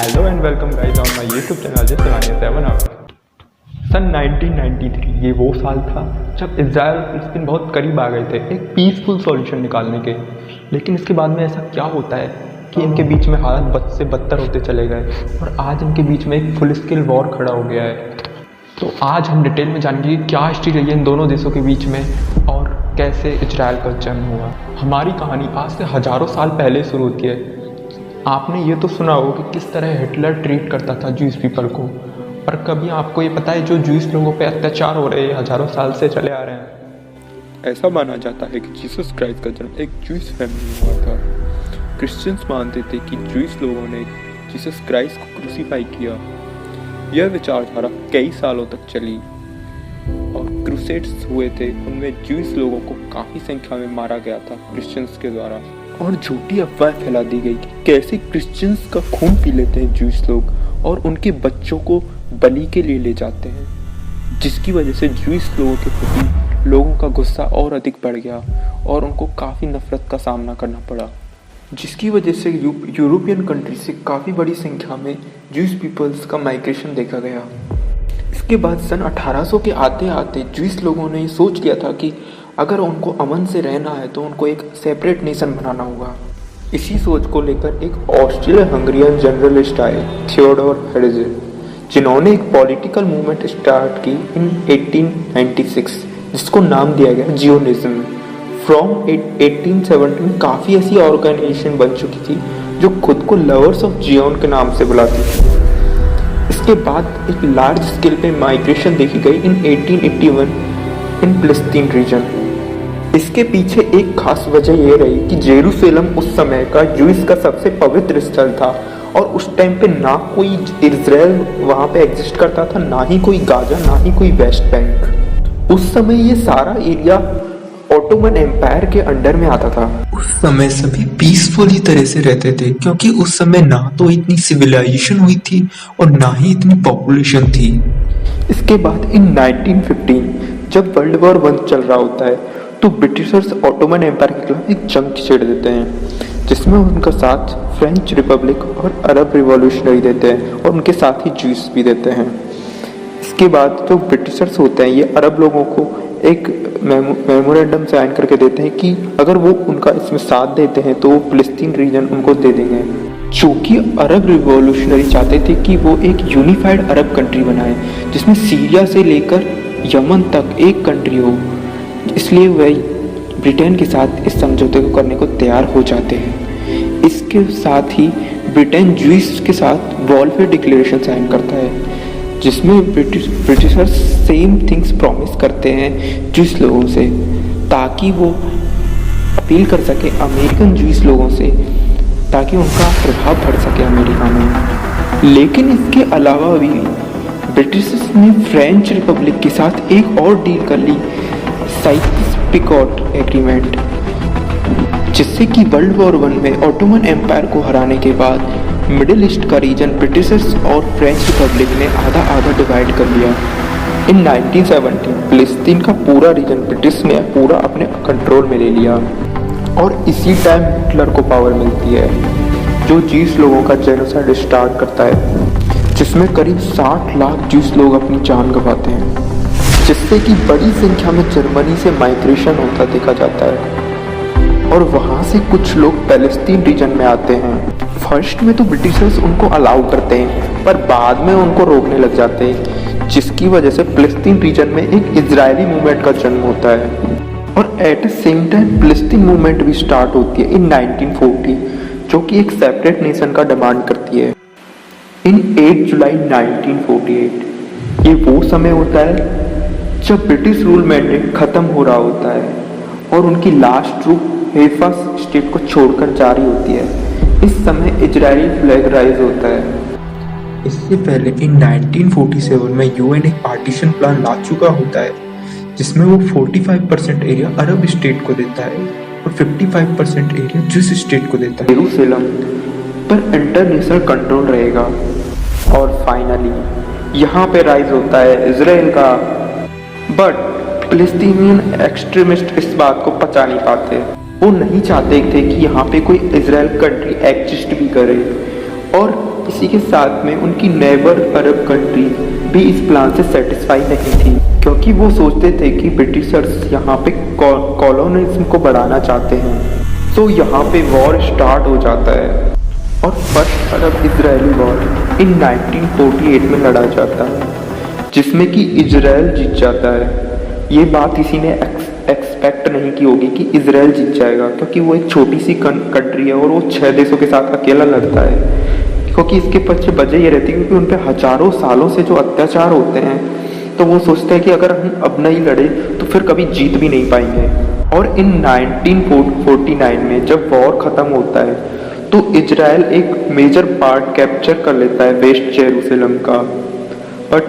Hello and welcome guys on my YouTube channel just 7 hours. सन 1993 ये वो साल था जब इजराइल और फिलिस्तीन बहुत करीब आ गए थे एक पीसफुल सॉल्यूशन निकालने के। लेकिन इसके बाद में ऐसा क्या होता है कि इनके बीच में हालत बद से बदतर होते चले गए और आज इनके बीच में एक फुल स्केल वॉर खड़ा हो गया है। तो आज हम डिटेल में जानेंगे क्या हिस्ट्री रही है इन दोनों देशों के बीच में और कैसे इजराइल का जन्म हुआ। हमारी कहानी आज से हज़ारों साल पहले शुरू होती है। आपने ये तो सुना होगा कि किस तरह हिटलर ट्रीट करता था जूस पीपल को, पर कभी आपको ये पता है जो जूस लोगों पे अत्याचार हो रहे हैं हज़ारों साल से चले आ रहे हैं। ऐसा माना जाता है कि जीसस क्राइस्ट का जन्म एक जूस फैमिली में हुआ था। क्रिश्चियंस मानते थे कि जूस लोगों ने जीसस क्राइस्ट को क्रूसीफाई किया। यह विचारधारा कई सालों तक चली और क्रूसेड्स हुए थे, उनमें जूस लोगों को काफ़ी संख्या में मारा गया था क्रिश्चियंस के द्वारा। और झूठी अफवाह फैला दी गई कि कैसे क्रिश्चियंस का खून पी लेते हैं जूस लोग और उनके बच्चों को बलि के लिए ले जाते हैं, जिसकी वजह से जूस लोगों के प्रति लोगों का गुस्सा और अधिक बढ़ गया और उनको काफ़ी नफरत का सामना करना पड़ा, जिसकी वजह से यूरोपियन कंट्री से काफ़ी बड़ी संख्या में जूस पीपल्स का माइग्रेशन देखा गया। इसके बाद सन 1800 के आते आते जूस लोगों ने सोच लिया था कि अगर उनको अमन से रहना है तो उनको एक सेपरेट नेशन बनाना होगा। इसी सोच को लेकर एक ऑस्ट्रियो हंगरियन जर्नलिस्ट आए थियोडोर हेर्ज़ल, जिन्होंने एक पॉलिटिकल मूवमेंट स्टार्ट की इन 1896 जिसको नाम दिया गया जियोनिज्म। फ्रॉम 1870 में काफ़ी ऐसी ऑर्गेनाइजेशन बन चुकी थी जो खुद को लवर्स ऑफ जियोन के नाम से बुलाती थी। इसके बाद एक लार्ज स्केल पे माइग्रेशन देखी गई इन 1881 इन फिलिस्तीन रीजन। इसके पीछे एक खास वजह ये रही कि जेरूसलम उस समय का जूस का सबसे पवित्र स्थल था और उस टाइम पे ना कोई इजराइल वहाँ पे एग्जिस्ट करता था, ना ही कोई गाजा, ना ही कोई वेस्ट बैंक। उस समय ये सारा एरिया ऑटोमन एम्पायर के अंडर में आता था। उस समय सभी पीसफुली तरह से रहते थे क्योंकि उस समय ना तो इतनी सिविलाइजेशन हुई थी और ना ही इतनी पॉपुलेशन थी। इसके बाद इन 1915 जब वर्ल्ड वॉर 1 चल रहा होता है तो ब्रिटिशर्स ऑटोमन एम्पायर के खिलाफ एक जंग छेड़ देते हैं, जिसमें उनका साथ फ्रेंच रिपब्लिक और अरब रिवॉल्यूशनरी देते हैं और उनके साथ ही जूस भी देते हैं। इसके बाद जो ब्रिटिशर्स होते हैं ये अरब लोगों को एक मेमोरेंडम साइन करके देते हैं कि अगर वो उनका इसमें साथ देते हैं तो वो फिलिस्तीन रीजन उनको दे देंगे। चूँकि अरब रिवॉल्यूशनरी चाहते थे कि वो एक यूनिफाइड अरब कंट्री बनाए जिसमें सीरिया से लेकर यमन तक एक कंट्री हो, इसलिए वह ब्रिटेन के साथ इस समझौते को करने को तैयार हो जाते हैं। इसके साथ ही ब्रिटेन जूस के साथ वॉलफेयर डिक्लेरेशन साइन करता है, जिसमें ब्रिटिशर्स सेम थिंग्स प्रॉमिस करते हैं जूस लोगों से ताकि वो अपील कर सके अमेरिकन जूस लोगों से ताकि उनका प्रभाव बढ़ सके अमेरिका में। लेकिन इसके अलावा भी ब्रिटिशर्स ने फ्रेंच रिपब्लिक के साथ एक और डील कर ली, साइक्स-पिकॉट एग्रीमेंट, जिससे कि वर्ल्ड वॉर 1 में ऑटोमन एम्पायर को हराने के बाद मिडिल ईस्ट का रीजन ब्रिटिशर्स और फ्रेंच रिपब्लिक ने आधा आधा डिवाइड कर लिया। इन 1970 फिलिस्तीन का पूरा रीजन ब्रिटिश ने पूरा अपने कंट्रोल में ले लिया और इसी टाइम हिटलर को पावर मिलती है जो जूस लोगों का जेनोसाइड स्टार्ट करता है, जिसमें करीब 60 लाख जूस लोग अपनी जान गंवाते हैं, जिससे कि बड़ी संख्या में जर्मनी से माइग्रेशन होता देखा जाता है और वहाँ से कुछ लोग पैलेस्टीन रीजन में आते हैं। फर्स्ट में तो ब्रिटिशर्स उनको अलाउ करते हैं पर बाद में उनको रोकने लग जाते हैं, जिसकी वजह से फिलिस्तीन रीजन में एक इजरायली मूवमेंट का जन्म होता है और एट द सेम टाइम फिलिस्तीन मूवमेंट भी स्टार्ट होती है इन 1940 जो कि एक सेपरेट नेशन का डिमांड करती है। इन 8 जुलाई 1948 ये वो समय होता है जब ब्रिटिश रूल मैंडेट खत्म हो रहा होता है और उनकी लास्ट ट्रूप हेफा स्टेट को छोड़कर जारी होती है। इस समय इजरायली फ्लैग राइज होता है। इससे पहले इन 1947 में यूएन एक पार्टीशन प्लान ला चुका होता है जिसमें वो 45% एरिया अरब स्टेट को देता है और 55% एरिया जूस स्टेट को देता है। जेरूसलम पर इंटरनेशनल कंट्रोल रहेगा और फाइनली यहाँ पे राइज होता है इजराइल का। बट फिलिस्तीनियन एक्सट्रीमिस्ट इस बात को पचा नहीं पाते। वो नहीं चाहते थे कि यहाँ पे कोई इजराइल कंट्री एग्जिस्ट भी करे और इसी के साथ में उनकी नेबर अरब कंट्री भी इस प्लान से सेटिस्फाई नहीं थी, क्योंकि वो सोचते थे कि ब्रिटिशर्स यहाँ पे कॉलोनिज्म को बढ़ाना चाहते हैं। तो यहाँ पे वॉर स्टार्ट हो जाता है और first Arab Israeli war in 1948 में लड़ा जाता है, जिसमें कि इजराइल जीत जाता है। ये बात किसी ने एक्सपेक्ट नहीं की होगी कि इजराइल जीत जाएगा, क्योंकि वो एक छोटी सी कंट्री है और वो 6 देशों के साथ अकेला लड़ता है। क्योंकि इसके पीछे वजह ये रहती है क्योंकि उन पे हजारों सालों से जो अत्याचार होते हैं, तो वो सोचते हैं कि अगर हम अब नहीं लड़े तो फिर कभी जीत भी नहीं पाएंगे। और इन 1949 में जब वॉर ख़त्म होता है तो इजराइल एक मेजर पार्ट कैप्चर कर लेता है वेस्ट जेरूसलम का, बट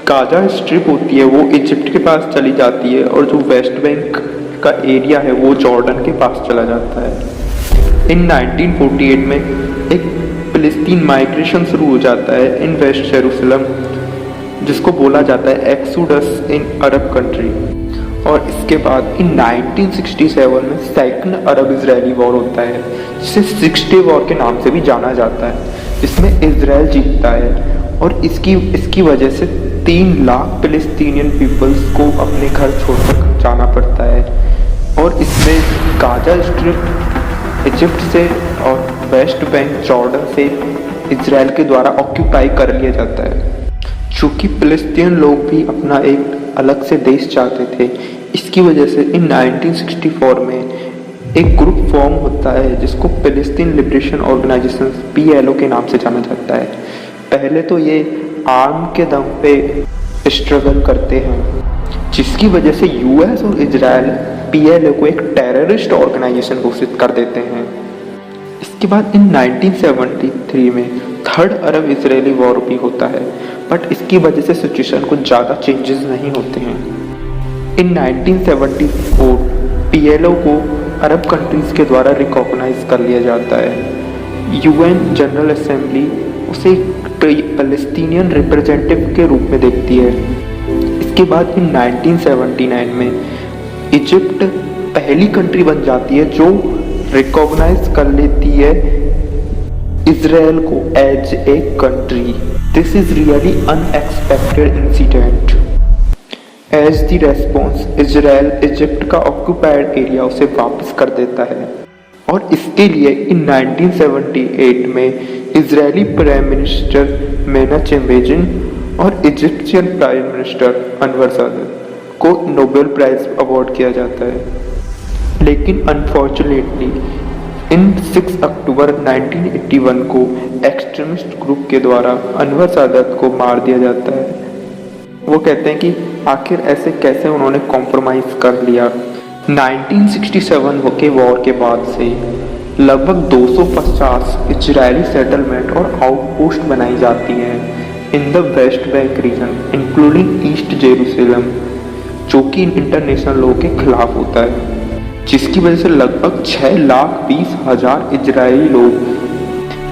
गाजा स्ट्रिप होती है वो इजिप्ट के पास चली जाती है और जो वेस्ट बैंक का एरिया है वो जॉर्डन के पास चला जाता है। इन 1948 में एक फिलिस्तीन माइग्रेशन शुरू हो जाता है इन वेस्ट जेरूसलम, जिसको बोला जाता है एक्सोडस इन अरब कंट्री। और इसके बाद इन 1967 में सेकंड अरब इजरायली वॉर होता है, जिसे 6 डे वॉर के नाम से भी जाना जाता है, जिसमें इजराइल जीतता है। और इसकी वजह से 3 लाख फिलिस्तीनियन पीपल्स को अपने घर छोड़कर जाना पड़ता है। और इसमें गाजा स्ट्रिप इजिप्ट से और वेस्ट बैंक जॉर्डन से इजराइल के द्वारा ऑक्यूपाई कर लिया जाता है। चूँकि फिलिस्तीन लोग भी अपना एक अलग से देश चाहते थे, इसकी वजह से इन 1964 में एक ग्रुप फॉर्म होता है जिसको फिलिस्तीन लिबरेशन ऑर्गेनाइजेशन PLO के नाम से जाना जाता है। पहले तो ये आर्म के दम पे स्ट्रगल करते हैं, जिसकी वजह से US और इजराइल PLO को एक टेररिस्ट ऑर्गेनाइजेशन घोषित कर देते हैं। इसके बाद इन 1973 में थर्ड अरब इजरायली वॉर भी होता है, बट इसकी वजह से सिचुएशन को ज़्यादा चेंजेस नहीं होते हैं। इन 1974 PLO को अरब कंट्रीज़ के द्वारा रिकॉग्नाइज कर लिया जाता है। UN जनरल असेंबली उसे पैलेस्टीनियन रिप्रेजेंटेटिव के रूप में देखती है। इसके बाद इन 1979 में इजिप्ट पहली कंट्री बन जाती है जो रिकॉग्नाइज कर लेती है इजराइल को as a country. This is really unexpected incident. As the response Israel Egypt का ऑक्यूपाइड एरिया उसे वापस कर देता है। और इसके लिए इन 1978 में Israeli prime minister Menachem begin और इजिप्शियन प्राइम मिनिस्टर अनवर सादत को नोबेल प्राइज अवार्ड किया जाता है। लेकिन अनफॉर्चुनेटली इन 6 अक्टूबर 1981 को एक्सट्रीमिस्ट ग्रुप के द्वारा अनवर सादत को मार दिया जाता है। वो कहते हैं कि आखिर ऐसे कैसे उन्होंने कॉम्प्रोमाइज़ कर लिया। 1967 के वॉर के बाद से लगभग 250 इजरायली सेटलमेंट और आउटपोस्ट बनाई जाती हैं in the West Bank region including East Jerusalem, जो कि इंटरनेशनल लॉ के खिलाफ होता है, जिसकी वजह से लगभग 6,20,000 इजरायली लोग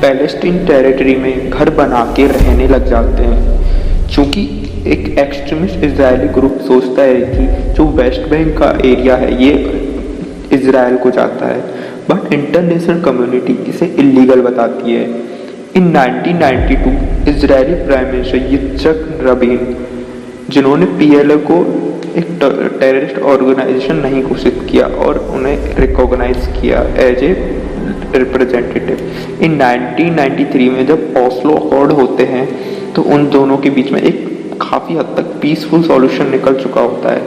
पैलेस्टीन टेरिटरी में घर बना के रहने लग जाते हैं। चूँकि एक एक्सट्रीमिस्ट इजरायली ग्रुप सोचता है कि जो वेस्ट बैंक का एरिया है ये इजराइल को जाता है, बट इंटरनेशनल कम्युनिटी इसे इलीगल बताती है। इन 1992 Israeli prime minister yitzhak rabin, जिन्होंने PLO को एक टेररिस्ट ऑर्गेनाइजेशन नहीं घोषित किया और उन्हें रिकॉग्नाइज किया एज ए रिप्रेजेंटेटिव। इन 1993 में जब ओस्लो अकॉर्ड होते हैं तो उन दोनों के बीच में एक काफ़ी हद तक पीसफुल सॉल्यूशन निकल चुका होता है।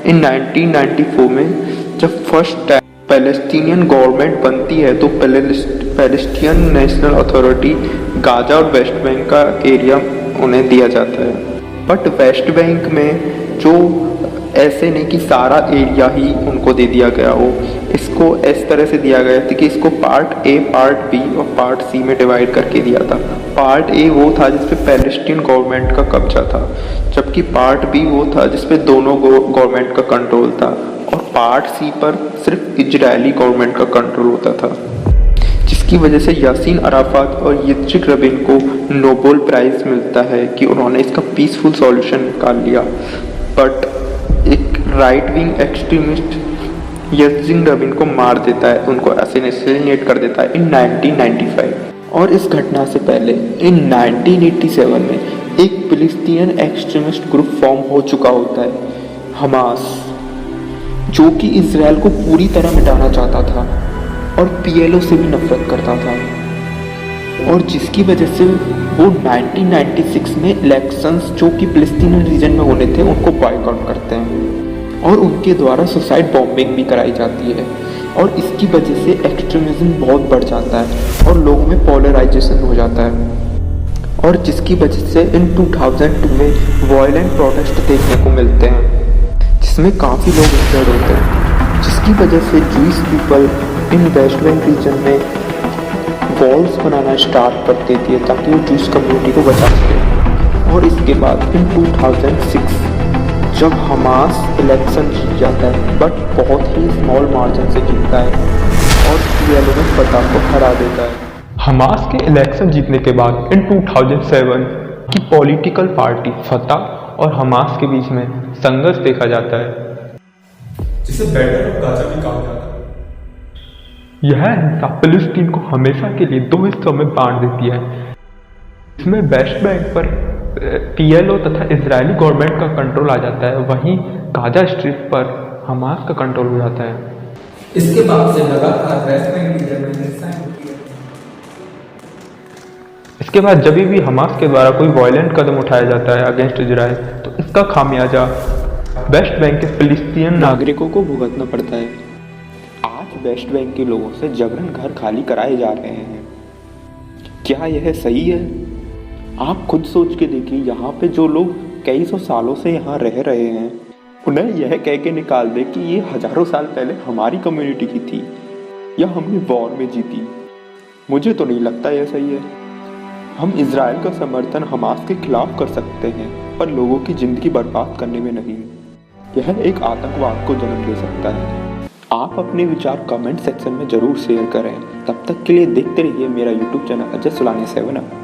इन 1994 में जब फर्स्ट टाइम पैलेस्टीनियन गवर्नमेंट बनती है तो पैलेस्टीनियन नेशनल अथॉरिटी गाजा और वेस्ट बैंक का एरिया उन्हें दिया जाता है। बट वेस्ट बैंक में जो ऐसे नहीं कि सारा एरिया ही उनको दे दिया गया हो, इसको इस तरह से दिया गया था कि इसको पार्ट A, पार्ट B और पार्ट C में डिवाइड करके दिया था। पार्ट A वो था जिसपे पैलेस्टीन गवर्नमेंट का कब्जा था, जबकि पार्ट B वो था जिसपे दोनों गवर्नमेंट का कंट्रोल था, और पार्ट C पर सिर्फ इजरायली गवर्नमेंट का कंट्रोल होता था, जिसकी वजह से यासीन अराफात और yitzhak rabin को नोबेल प्राइज़ मिलता है कि उन्होंने इसका पीसफुल सॉल्यूशन निकाल लिया। बट एक right wing extremist yitzhak rabin को मार देता है, उनको असैसिनेट कर देता है इन 1995। और इस घटना से पहले इन 1987 में एक फिलिस्तीनियन एक्सट्रीमिस्ट ग्रुप फॉर्म हो चुका होता है, हमास, जो कि इजराइल को पूरी तरह मिटाना चाहता था और पीएलओ से भी नफरत करता था, और जिसकी वजह से वो 1996 में इलेक्शंस जो कि फिलिस्तीनियन रीजन में होने थे उनको बॉयकॉट करते हैं और उनके द्वारा सुसाइड बॉम्बिंग भी कराई जाती है, और इसकी वजह से एक्सट्रीमिज्म बहुत बढ़ जाता है और लोगों में पोलराइजेशन हो जाता है, और जिसकी वजह से इन 2002 में वायलेंट प्रोटेस्ट देखने को मिलते हैं जिसमें काफ़ी लोग इंजर्ड होते हैं, जिसकी वजह से Jewish people in West Bank region में वॉल्स बनाना स्टार्ट कर देती है ताकि वो जूइश कम्युनिटी को बचा सके। और इसके बाद इन 2006 जब हमास इलेक्शन जीत जाता है, बट बहुत ही स्मॉल मार्जिन से जीतता है और पीएलओ में फतह को हरा देता है। हमास के इलेक्शन जीतने के बाद इन 2007 की पॉलिटिकल पार्टी फतह और हमास के बीच में संघर्ष देखा जाता है, जिसे बैटल ऑफ गाजा भी कहा जाता है। यह हिंसा फिलिस्तीन को हमेशा के लिए दो हिस्सों में बांट देती है। इसमें वेस्ट बैंक पर पीएलओ तथा इजरायली गवर्नमेंट का कंट्रोल आ जाता है, वहीं गाजा स्ट्रिप पर हमास का कंट्रोल हो जाता है। इसके बाद से लगातार वेस्ट बैंक रीजन में हिंसाएं होती है। इसके बाद जब भी हमास के द्वारा कोई वायलेंट कदम उठाया जाता है अगेंस्ट इजराइल, तो इसका खामियाजा वेस्ट बैंक के फिलिस्तीनियन नागरिकों को भुगतना पड़ता है। आज वेस्ट बैंक के लोगों से जबरन घर खाली कराए जा रहे हैं। क्या यह सही है? आप खुद सोच के देखिए, यहाँ पे जो लोग कई सौ सालों से यहाँ रह रहे हैं, उन्हें यह कह के निकाल दे कि ये हजारों साल पहले हमारी कम्युनिटी की थी या हमने वॉर में जीती। मुझे तो नहीं लगता यह सही है। हम इजराइल का समर्थन हमास के खिलाफ कर सकते हैं, पर लोगों की जिंदगी बर्बाद करने में नहीं। यह एक आतंकवाद को जन्म दे सकता है। आप अपने विचार कमेंट सेक्शन में जरूर शेयर करें। तब तक के लिए देखते रहिए मेरा यूट्यूब चैनल अजय सुलानी 7 अप।